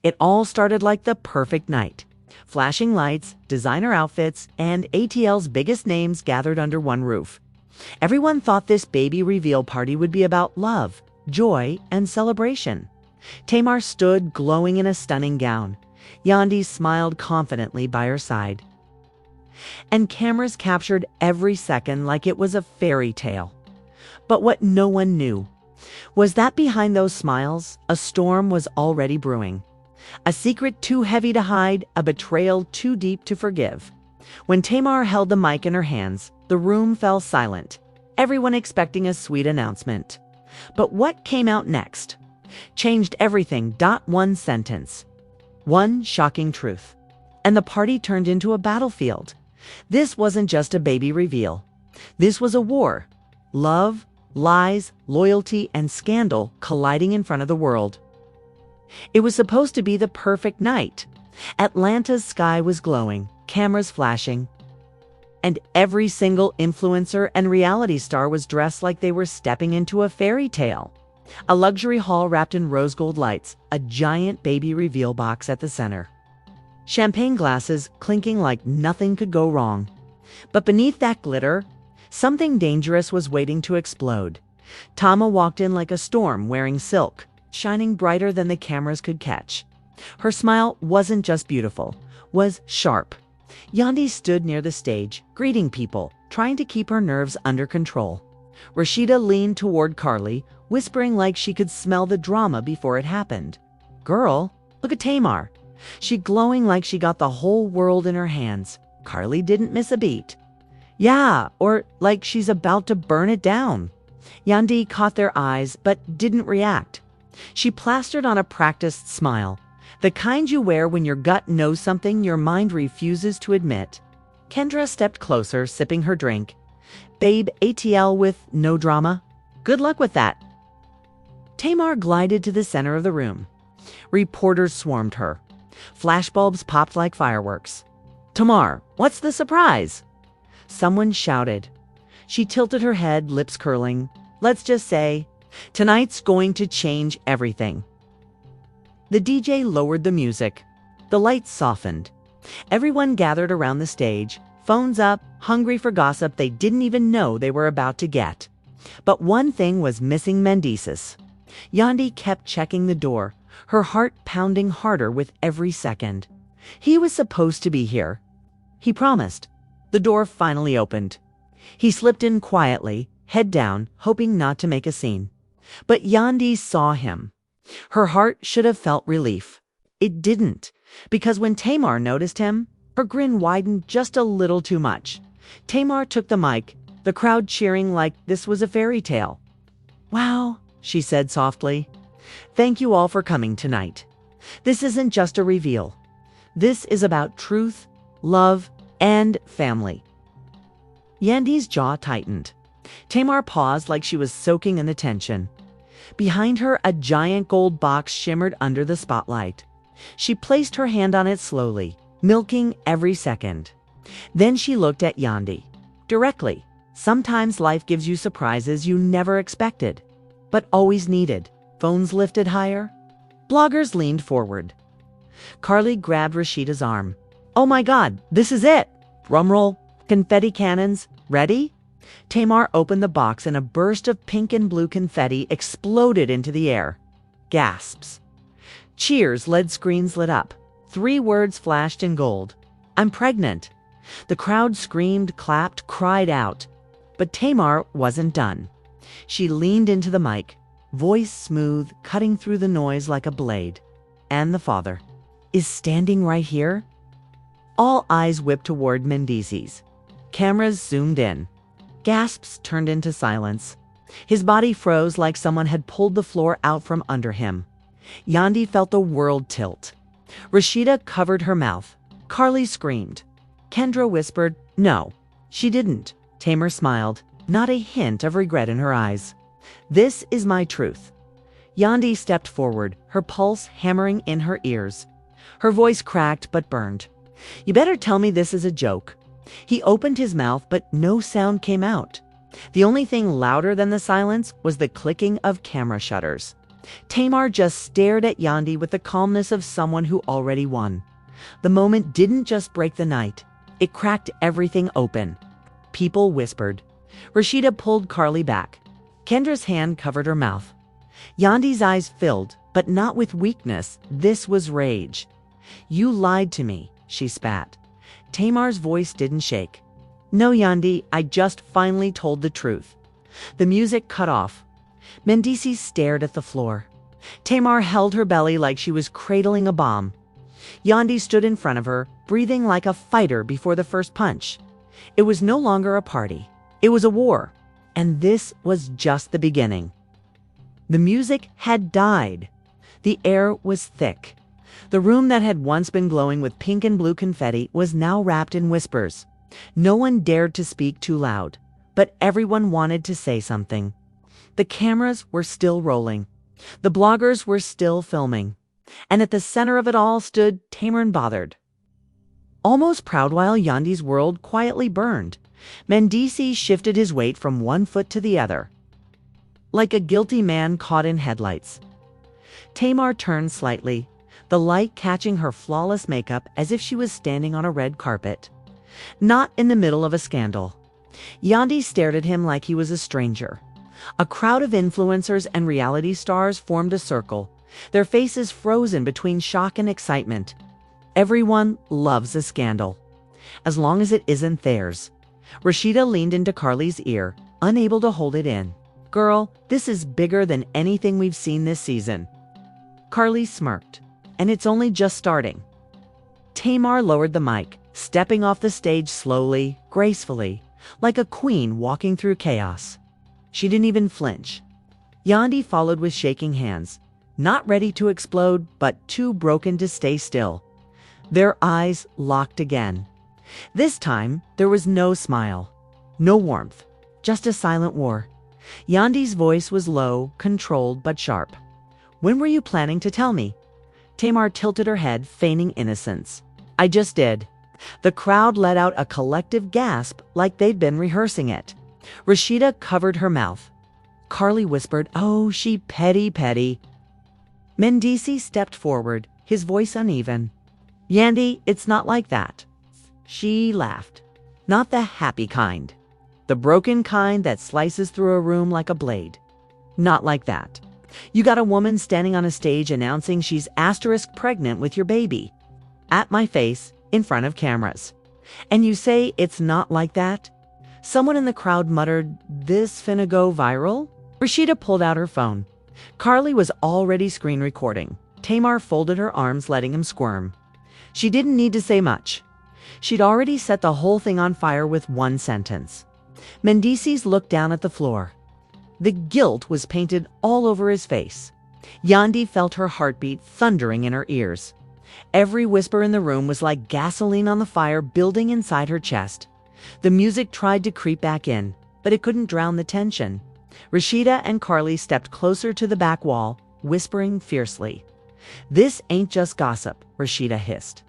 It all started like the perfect night. Flashing lights, designer outfits, and ATL's biggest names gathered under one roof. Everyone thought this baby reveal party would be about love, joy, and celebration. Tamar stood glowing in a stunning gown. Yandy smiled confidently by her side. And cameras captured every second like it was a fairy tale. But what no one knew was that behind those smiles, a storm was already brewing. A secret too heavy to hide, a betrayal too deep to forgive. When Tamar held the mic in her hands, the room fell silent, everyone expecting a sweet announcement. But what came out next changed everything. One sentence. One shocking truth. And the party turned into a battlefield. This wasn't just a baby reveal. This was a war. Love, lies, loyalty, and scandal colliding in front of the world. It was supposed to be the perfect night. Atlanta's sky was glowing, cameras flashing, and every single influencer and reality star was dressed like they were stepping into a fairy tale. A luxury hall wrapped in rose gold lights, a giant baby reveal box at the center. Champagne glasses clinking like nothing could go wrong. But beneath that glitter, something dangerous was waiting to explode. Tama walked in like a storm, wearing silk, shining brighter than the cameras could catch. Her smile wasn't just beautiful, was sharp. Yandy stood near the stage, greeting people, trying to keep her nerves under control. Rashida leaned toward Carly, whispering like she could smell the drama before it happened. Girl, look at Tamar. She glowing like she got the whole world in her hands. Carly didn't miss a beat. Yeah, or like she's about to burn it down. Yandy caught their eyes, but didn't react. She plastered on a practiced smile, the kind you wear when your gut knows something your mind refuses to admit. Kendra stepped closer, sipping her drink. Babe, ATL with no drama? Good luck with that. Tamar glided to the center of the room. Reporters swarmed her. Flashbulbs popped like fireworks. Tamar, what's the surprise? Someone shouted. She tilted her head, lips curling. Let's just say, tonight's going to change everything. The DJ lowered the music. The lights softened. Everyone gathered around the stage, phones up, hungry for gossip they didn't even know they were about to get. But one thing was missing: Mendices. Yandy kept checking the door, her heart pounding harder with every second. He was supposed to be here. He promised. The door finally opened. He slipped in quietly, head down, hoping not to make a scene. But Yandy saw him. Her heart should have felt relief. It didn't, because when Tamar noticed him, her grin widened just a little too much. Tamar took the mic, the crowd cheering like this was a fairy tale. Wow, she said softly. Thank you all for coming tonight. This isn't just a reveal. This is about truth, love, and family. Yandy's jaw tightened. Tamar paused like she was soaking in the tension. Behind her, a giant gold box shimmered under the spotlight. She placed her hand on it slowly, milking every second. Then she looked at Yandy. Directly. Sometimes life gives you surprises you never expected, but always needed. Phones lifted higher. Bloggers leaned forward. Carly grabbed Rashida's arm. Oh my God, this is it! Drumroll, confetti cannons, ready? Tamar opened the box and a burst of pink and blue confetti exploded into the air. Gasps. Cheers. LED screens lit up. 3 words flashed in gold. I'm pregnant. The crowd screamed, clapped, cried out. But Tamar wasn't done. She leaned into the mic, voice smooth, cutting through the noise like a blade. And the father is standing right here. All eyes whipped toward Mendices. Cameras zoomed in. Gasps turned into silence. His body froze like someone had pulled the floor out from under him. Yandy felt the world tilt. Rashida covered her mouth. Carly screamed. Kendra whispered, no, she didn't. Tamar smiled, not a hint of regret in her eyes. This is my truth. Yandy stepped forward, her pulse hammering in her ears. Her voice cracked but burned. You better tell me this is a joke. He opened his mouth, but no sound came out. The only thing louder than the silence was the clicking of camera shutters. Tamar just stared at Yandy with the calmness of someone who already won. The moment didn't just break the night. It cracked everything open. People whispered. Rashida pulled Carly back. Kendra's hand covered her mouth. Yandy's eyes filled, but not with weakness. This was rage. You lied to me, she spat. Tamar's voice didn't shake. No, Yandy, I just finally told the truth. The music cut off. Mendici stared at the floor. Tamar held her belly like she was cradling a bomb. Yandy stood in front of her, breathing like a fighter before the first punch. It was no longer a party. It was a war. And this was just the beginning. The music had died. The air was thick. The room that had once been glowing with pink and blue confetti was now wrapped in whispers. No one dared to speak too loud, but everyone wanted to say something. The cameras were still rolling. The bloggers were still filming. And at the center of it all stood Tamar Bothered. Almost proud while Yandy's world quietly burned, Mendici shifted his weight from one foot to the other, like a guilty man caught in headlights. Tamar turned slightly, the light catching her flawless makeup as if she was standing on a red carpet. Not in the middle of a scandal. Yandy stared at him like he was a stranger. A crowd of influencers and reality stars formed a circle, their faces frozen between shock and excitement. Everyone loves a scandal, as long as it isn't theirs. Rashida leaned into Carly's ear, unable to hold it in. Girl, this is bigger than anything we've seen this season. Carly smirked. And it's only just starting. Tamar lowered the mic, stepping off the stage slowly, gracefully, like a queen walking through chaos. She didn't even flinch. Yandy followed with shaking hands, not ready to explode, but too broken to stay still. Their eyes locked again. This time, there was no smile, no warmth, just a silent war. Yandy's voice was low, controlled, but sharp. When were you planning to tell me? Tamar tilted her head, feigning innocence. I just did. The crowd let out a collective gasp like they'd been rehearsing it. Rashida covered her mouth. Carly whispered, "Oh, she petty." Mendici stepped forward, his voice uneven. Yandy, it's not like that. She laughed. Not the happy kind. The broken kind that slices through a room like a blade. Not like that. You got a woman standing on a stage announcing she's pregnant with your baby. At my face, in front of cameras. And you say it's not like that? Someone in the crowd muttered, "This finna go viral?" Rashida pulled out her phone. Carly was already screen recording. Tamar folded her arms, letting him squirm. She didn't need to say much. She'd already set the whole thing on fire with one sentence. Mendici looked down at the floor. The guilt was painted all over his face. Yandy felt her heartbeat thundering in her ears. Every whisper in the room was like gasoline on the fire building inside her chest. The music tried to creep back in, but it couldn't drown the tension. Rashida and Carly stepped closer to the back wall, whispering fiercely. This ain't just gossip, Rashida hissed.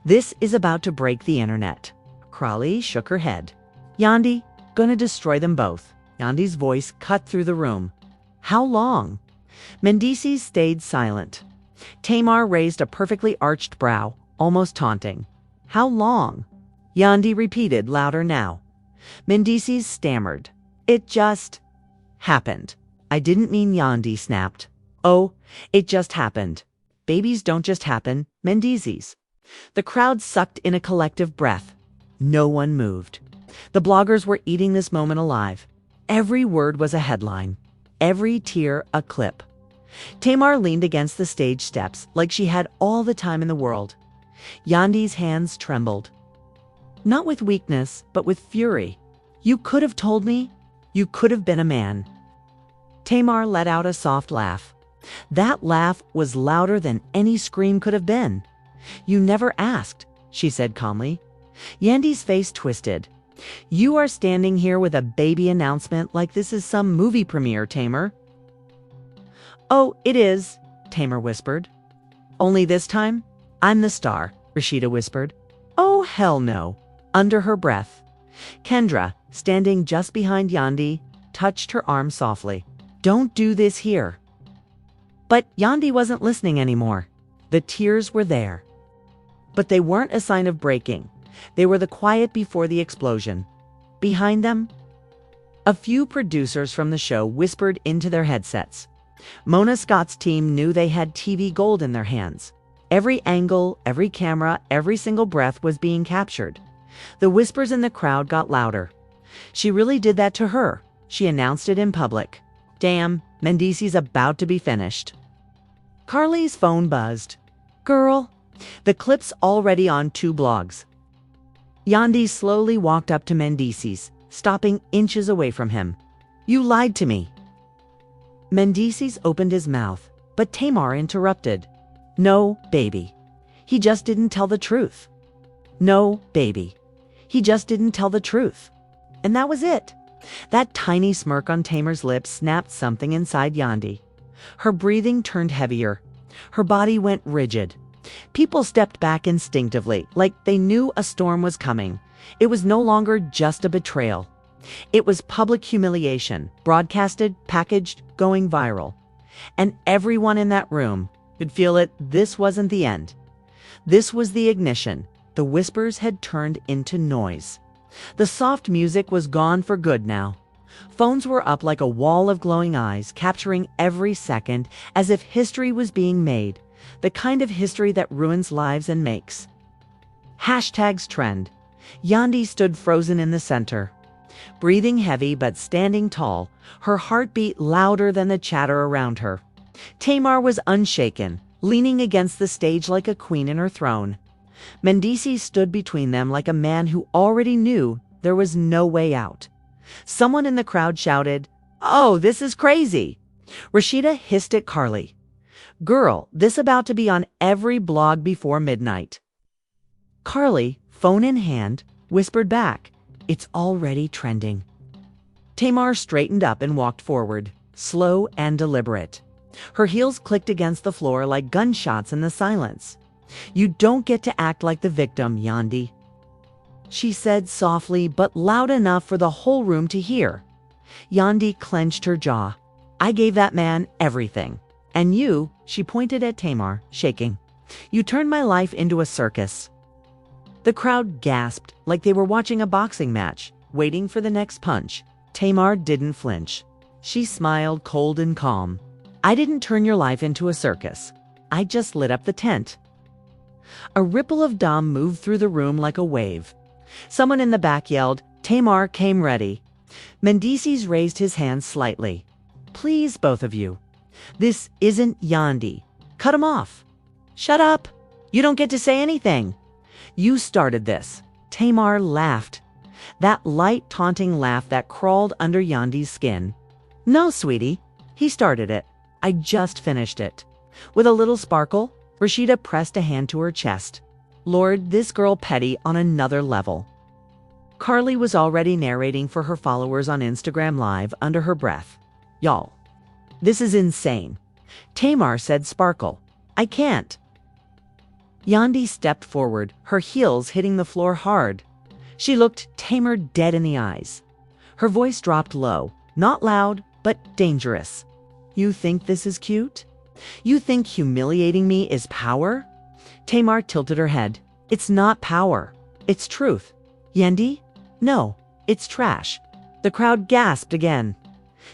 This is about to break the internet. Carly shook her head. Yandy, gonna destroy them both. Yandy's voice cut through the room. How long? Mendici stayed silent. Tamar raised a perfectly arched brow, almost taunting. How long? Yandy repeated, louder now. Mendici stammered. It just happened. I didn't mean, Yandy snapped. Oh, it just happened. Babies don't just happen, Mendicis. The crowd sucked in a collective breath. No one moved. The bloggers were eating this moment alive. Every word was a headline. Every tear a clip. Tamar leaned against the stage steps like she had all the time in the world. Yandy's hands trembled. Not with weakness, but with fury. You could have told me. You could have been a man. Tamar let out a soft laugh. That laugh was louder than any scream could have been. You never asked, she said calmly. Yandy's face twisted. You are standing here with a baby announcement like this is some movie premiere, Tamar. Oh, it is, Tamar whispered. Only this time, I'm the star, Rashida whispered. Oh, hell no, under her breath. Kendra, standing just behind Yandy, touched her arm softly. Don't do this here. But Yandy wasn't listening anymore. The tears were there. But they weren't a sign of breaking. They were the quiet before the explosion. Behind them, a few producers from the show whispered into their headsets. Mona Scott's team knew they had TV gold in their hands. Every angle, every camera, every single breath was being captured. The whispers in the crowd got louder. She really did that to her. She announced it in public. Damn, Mendici's about to be finished. Carly's phone buzzed. Girl, the clip's already on 2 blogs. Yandy slowly walked up to Mendici's, stopping inches away from him. You lied to me. Mendici's opened his mouth, but Tamar interrupted. No, baby. He just didn't tell the truth. No, baby. He just didn't tell the truth. And that was it. That tiny smirk on Tamar's lips snapped something inside Yandy. Her breathing turned heavier. Her body went rigid. People stepped back instinctively, like they knew a storm was coming. It was no longer just a betrayal. It was public humiliation, broadcasted, packaged, going viral. And everyone in that room could feel it. This wasn't the end. This was the ignition. The whispers had turned into noise. The soft music was gone for good now. Phones were up like a wall of glowing eyes, capturing every second as if history was being made, the kind of history that ruins lives and makes. Hashtags trend. Yandy stood frozen in the center. Breathing heavy but standing tall, her heartbeat louder than the chatter around her. Tamar was unshaken, leaning against the stage like a queen in her throne. Mendici stood between them like a man who already knew there was no way out. Someone in the crowd shouted, "Oh, this is crazy!" Rashida hissed at Carly. "Girl, this about to be on every blog before midnight." Carly, phone in hand, whispered back, "It's already trending." Tamar straightened up and walked forward, slow and deliberate. Her heels clicked against the floor like gunshots in the silence. "You don't get to act like the victim, Yandy," she said softly but loud enough for the whole room to hear. Yandy clenched her jaw. "I gave that man everything. And you," she pointed at Tamar, shaking, "you turned my life into a circus." The crowd gasped like they were watching a boxing match, waiting for the next punch. Tamar didn't flinch. She smiled cold and calm. "I didn't turn your life into a circus. I just lit up the tent." A ripple of dumb moved through the room like a wave. Someone in the back yelled, "Tamar came ready." Mendici's raised his hand slightly. "Please, both of you. This isn't Yandy. Cut him off." "Shut up. You don't get to say anything. You started this." Tamar laughed. That light, taunting laugh that crawled under Yandy's skin. "No, sweetie. He started it. I just finished it." With a little sparkle, Rashida pressed a hand to her chest. "Lord, this girl petty on another level." Carly was already narrating for her followers on Instagram Live under her breath. "Y'all, this is insane." Tamar said sparkle. "I can't." Yandy stepped forward, her heels hitting the floor hard. She looked Tamar dead in the eyes. Her voice dropped low, not loud, but dangerous. "You think this is cute? You think humiliating me is power?" Tamar tilted her head. "It's not power. It's truth." "Yandy? No, it's trash." The crowd gasped again.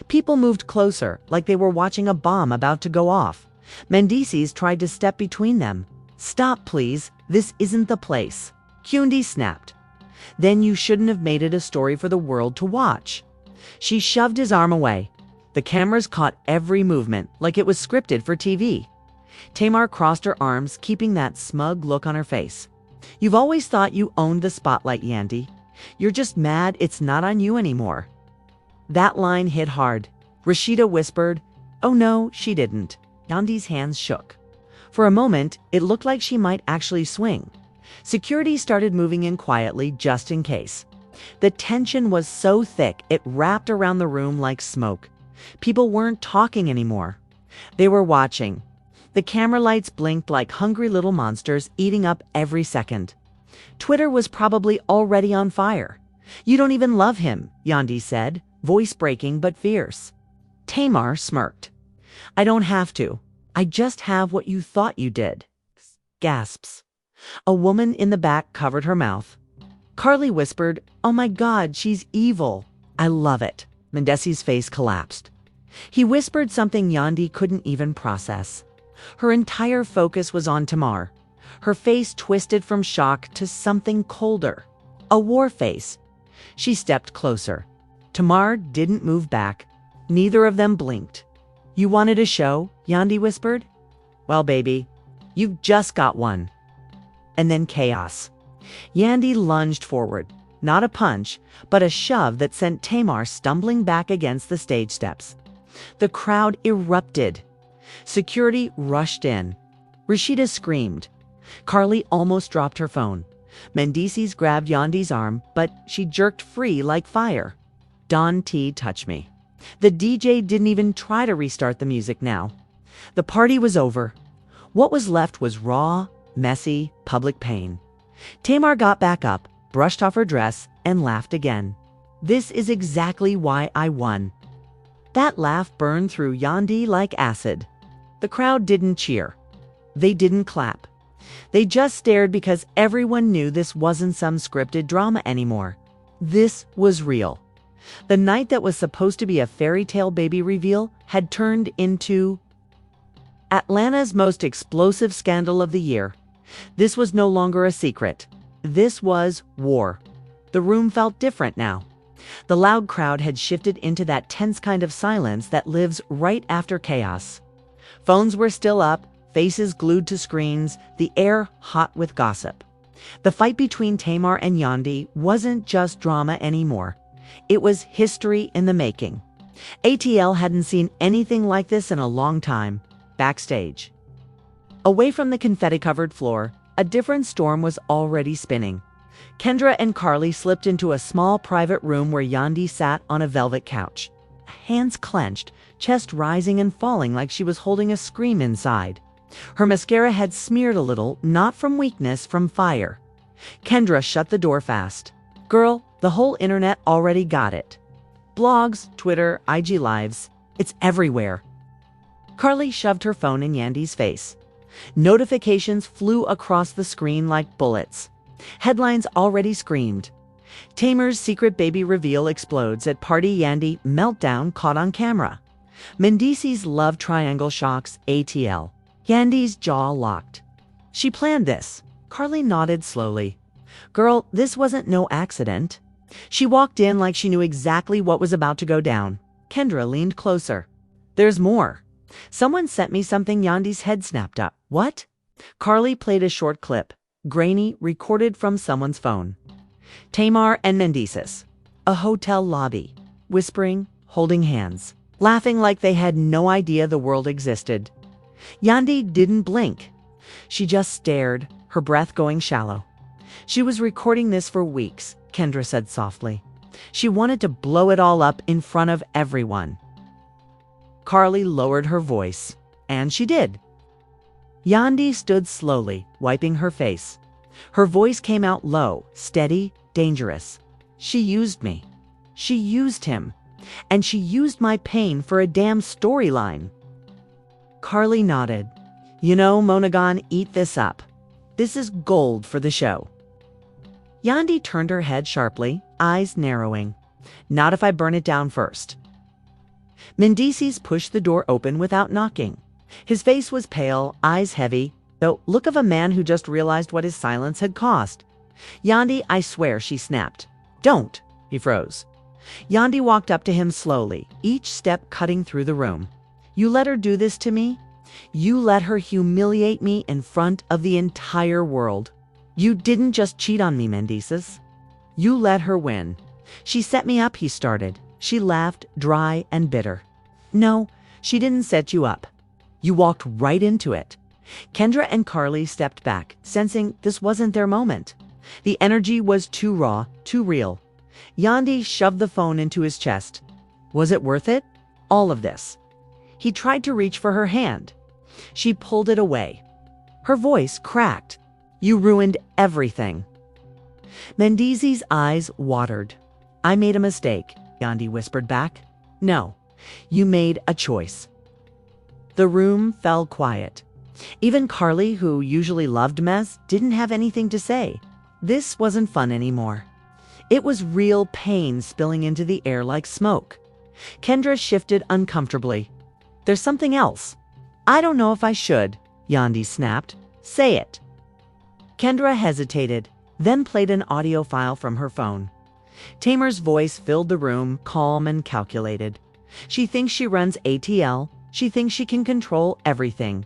People moved closer, like they were watching a bomb about to go off. Mendici's tried to step between them. "Stop, please. This isn't the place." Yandy snapped. "Then you shouldn't have made it a story for the world to watch." She shoved his arm away. The cameras caught every movement, like it was scripted for TV. Tamar crossed her arms, keeping that smug look on her face. "You've always thought you owned the spotlight, Yandy. You're just mad it's not on you anymore." That line hit hard. Rashida whispered, "Oh no, she didn't." Yandy's hands shook. For a moment, it looked like she might actually swing. Security started moving in quietly just in case. The tension was so thick it wrapped around the room like smoke. People weren't talking anymore. They were watching. The camera lights blinked like hungry little monsters, eating up every second. Twitter was probably already on fire. "You don't even love him," Yandy said, voice breaking but fierce. Tamar smirked. "I don't have to. I just have what you thought you did. Gasps. A woman in the back covered her mouth. Carly whispered, "Oh my God, she's evil." "I love it." Mendesi's face collapsed. He whispered something Yandy couldn't even process. Her entire focus was on Tamar. Her face twisted from shock to something colder. A war face. She stepped closer. Tamar didn't move back. Neither of them blinked. "You wanted a show?" Yandy whispered. "Well, baby, you've just got one." And then chaos. Yandy lunged forward. Not a punch, but a shove that sent Tamar stumbling back against the stage steps. The crowd erupted. Security rushed in. Rashida screamed. Carly almost dropped her phone. Mendices grabbed Yandy's arm, but she jerked free like fire. "Don T, touch me." The DJ didn't even try to restart the music now. The party was over. What was left was raw, messy, public pain. Tamar got back up, brushed off her dress, and laughed again. "This is exactly why I won." That laugh burned through Yandy like acid. The crowd didn't cheer. They didn't clap. They just stared because everyone knew this wasn't some scripted drama anymore. This was real. The night that was supposed to be a fairy tale baby reveal had turned into Atlanta's most explosive scandal of the year. This was no longer a secret. This was war. The room felt different now. The loud crowd had shifted into that tense kind of silence that lives right after chaos. Phones were still up, faces glued to screens, the air hot with gossip. The fight between Tamar and Yandy wasn't just drama anymore. It was history in the making. ATL hadn't seen anything like this in a long time. Backstage. Away from the confetti-covered floor, a different storm was already spinning. Kendra and Carly slipped into a small private room where Yandy sat on a velvet couch. Hands clenched, chest rising and falling like she was holding a scream inside. Her mascara had smeared a little, not from weakness, from fire. Kendra shut the door fast. "Girl, the whole internet already got it. Blogs, Twitter, IG Lives, it's everywhere." Carly shoved her phone in Yandy's face. Notifications flew across the screen like bullets. Headlines already screamed. Tamar's secret baby reveal explodes at party. Yandy meltdown caught on camera. Mendici's love triangle shocks ATL. Yandy's jaw locked. "She planned this." Carly nodded slowly. "Girl, this wasn't no accident." She walked in like she knew exactly what was about to go down. Kendra leaned closer. "There's more. Someone sent me something." Yandy's head snapped up. "What?" Carly played a short clip, grainy, recorded from someone's phone. Tamar and Mendices. A hotel lobby. Whispering, holding hands, laughing like they had no idea the world existed. Yandy didn't blink. She just stared, her breath going shallow. "She was recording this for weeks," Kendra said softly. "She wanted to blow it all up in front of everyone." Carly lowered her voice, and she did. Yandy stood slowly, wiping her face. Her voice came out low, steady, dangerous. "She used me. She used him. And she used my pain for a damn storyline." Carly nodded. "You know, Monaghan, eat this up. This is gold for the show." Yandy turned her head sharply, eyes narrowing. "Not if I burn it down first." Mendices pushed the door open without knocking. His face was pale, eyes heavy, the look of a man who just realized what his silence had cost. "Yandy, I swear," she snapped. "Don't." He froze. Yandy walked up to him slowly, each step cutting through the room. "You let her do this to me? You let her humiliate me in front of the entire world. You didn't just cheat on me, Mendices. You let her win. She set me up," he started. She laughed, dry and bitter. "No, she didn't set you up. You walked right into it." Kendra and Carly stepped back, sensing this wasn't their moment. The energy was too raw, too real. Yandy shoved the phone into his chest. Was it worth it? All of this? He tried to reach for her hand. She pulled it away. Her voice cracked. "You ruined everything." Mendici's eyes watered. "I made a mistake," Yandy whispered back. "No, you made a choice." The room fell quiet. Even Carly, who usually loved mess, didn't have anything to say. This wasn't fun anymore. It was real pain spilling into the air like smoke. Kendra shifted uncomfortably. There's something else. I don't know if I should, Yandy snapped. Say it. Kendra hesitated, then played an audio file from her phone. Tamar's voice filled the room, calm and calculated. She thinks she runs ATL. She thinks she can control everything.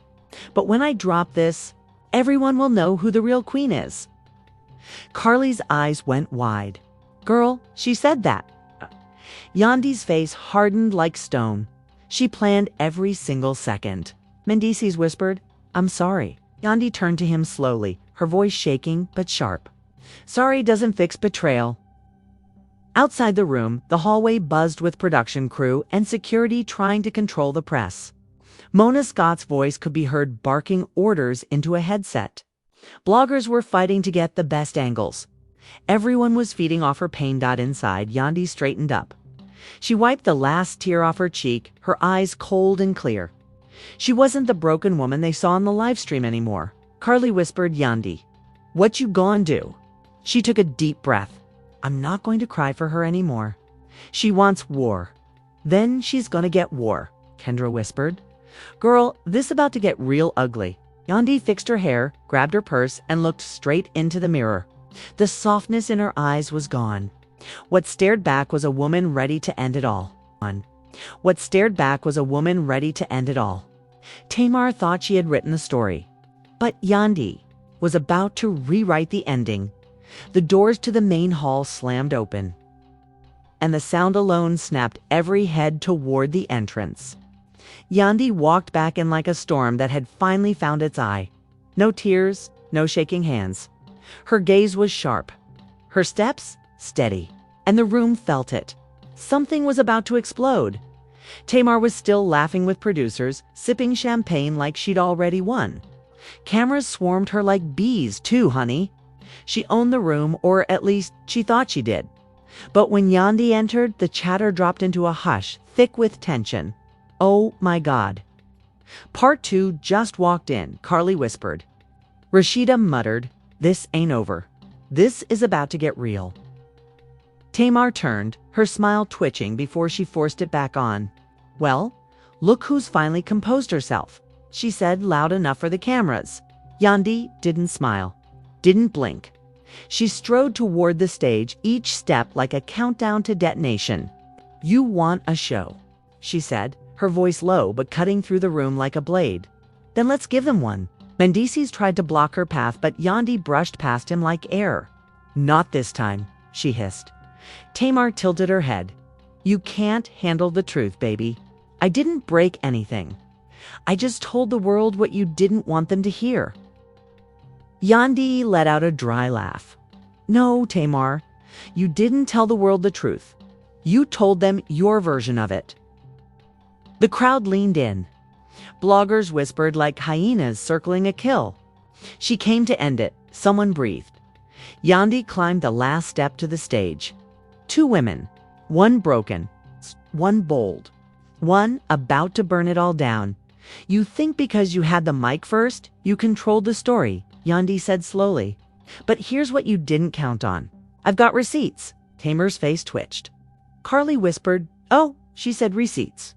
But when I drop this, everyone will know who the real queen is. Carly's eyes went wide. Girl, she said that. Yandy's face hardened like stone. She planned every single second. Mendices whispered, I'm sorry. Yandy turned to him slowly, her voice shaking but sharp. Sorry doesn't fix betrayal. Outside the room, the hallway buzzed with production crew and security trying to control the press. Mona Scott's voice could be heard barking orders into a headset. Bloggers were fighting to get the best angles. Everyone was feeding off her pain. Inside, Yandy straightened up. She wiped the last tear off her cheek, her eyes cold and clear. She wasn't the broken woman they saw on the live stream anymore. Carly whispered, Yandy, what you gonna do? She took a deep breath. I'm not going to cry for her anymore. She wants war. Then she's gonna get war, Kendra whispered. Girl, this about to get real ugly. Yandy fixed her hair, grabbed her purse, and looked straight into the mirror. The softness in her eyes was gone. What stared back was a woman ready to end it all. What stared back was a woman ready to end it all. Tamar thought she had written the story. But Yandy was about to rewrite the ending. The doors to the main hall slammed open, and the sound alone snapped every head toward the entrance. Yandy walked back in like a storm that had finally found its eye. No tears, no shaking hands. Her gaze was sharp, her steps steady, and the room felt it. Something was about to explode. Tamar was still laughing with producers, sipping champagne like she'd already won. Cameras swarmed her like bees too, honey. She owned the room, or at least she thought she did. But when Yandy entered, the chatter dropped into a hush, thick with tension. Oh my God. Part 2 just walked in, Carly whispered. Rashida muttered, this ain't over. This is about to get real. Tamar turned, her smile twitching before she forced it back on. Well, look who's finally composed herself, she said loud enough for the cameras. Yandy didn't smile, didn't blink. She strode toward the stage, each step like a countdown to detonation. You want a show, she said, her voice low but cutting through the room like a blade. Then let's give them one. Mendices tried to block her path, but Yandy brushed past him like air. Not this time, she hissed. Tamar tilted her head. You can't handle the truth, baby. I didn't break anything. I just told the world what you didn't want them to hear. Yandy let out a dry laugh. No, Tamar, you didn't tell the world the truth. You told them your version of it. The crowd leaned in. Bloggers whispered like hyenas circling a kill. She came to end it. Someone breathed. Yandy climbed the last step to the stage. 2 women, one broken, one bold, one about to burn it all down. You think because you had the mic first, you controlled the story, Yandy said slowly. But here's what you didn't count on. I've got receipts. Tamar's face twitched. Carly whispered, oh, she said receipts.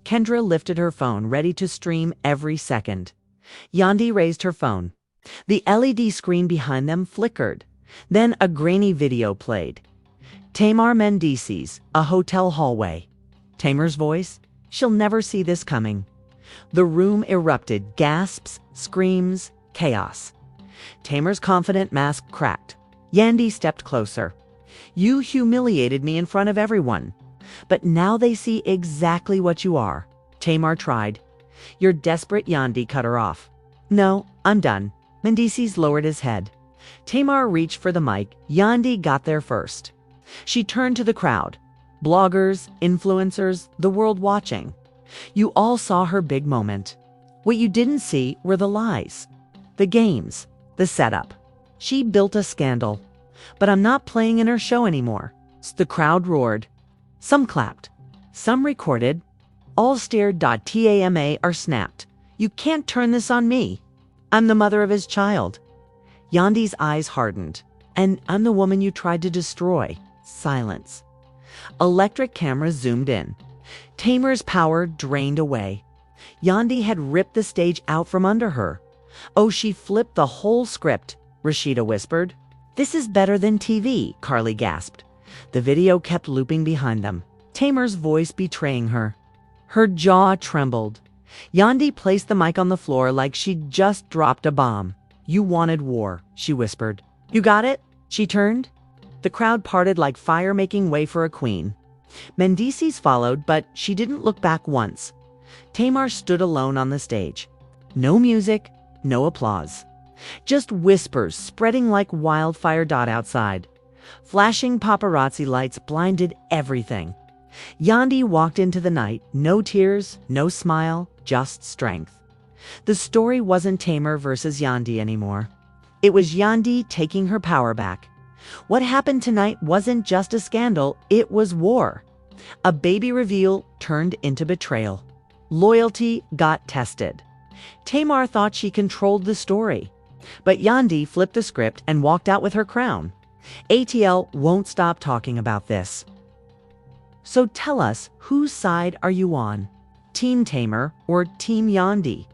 Kendra lifted her phone, ready to stream every second. Yandy raised her phone. The LED screen behind them flickered. Then a grainy video played. Tamar Mendices, a hotel hallway. Tamar's voice, she'll never see this coming. The room erupted, gasps, screams, chaos. Tamar's confident mask cracked. Yandy stepped closer. You humiliated me in front of everyone. But now they see exactly what you are. Tamar tried. You're desperate. Yandy cut her off. No, I'm done. Mendices lowered his head. Tamar reached for the mic. Yandy got there first. She turned to the crowd. Bloggers, influencers, the world watching. You all saw her big moment. What you didn't see were the lies, the games, the setup. She built a scandal. But I'm not playing in her show anymore. The crowd roared. Some clapped. Some recorded. All steer.tama are snapped. You can't turn this on me. I'm the mother of his child. Yandy's eyes hardened. And I'm the woman you tried to destroy. Silence. Electric cameras zoomed in. Tamar's power drained away. Yandy had ripped the stage out from under her. Oh, she flipped the whole script, Rashida whispered. This is better than TV, Carly gasped. The video kept looping behind them, Tamar's voice betraying her. Her jaw trembled. Yandy placed the mic on the floor like she'd just dropped a bomb. You wanted war, she whispered. You got it? She turned. The crowd parted like fire making way for a queen. Mendices followed, but she didn't look back once. Tamar stood alone on the stage. No music, no applause. Just whispers spreading like wildfire outside. Flashing paparazzi lights blinded everything. Yandy walked into the night, no tears, no smile, just strength. The story wasn't Tamar versus Yandy anymore. It was Yandy taking her power back. What happened tonight wasn't just a scandal, it was war. A baby reveal turned into betrayal. Loyalty got tested. Tamar thought she controlled the story. But Yandy flipped the script and walked out with her crown. ATL won't stop talking about this. So tell us, whose side are you on? Team Tamar or Team Yandy?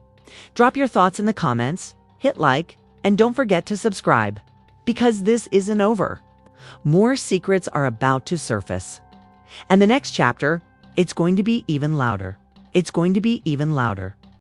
Drop your thoughts in the comments, hit like, and don't forget to subscribe. Because this isn't over. More secrets are about to surface. And the next chapter, it's going to be even louder. It's going to be even louder.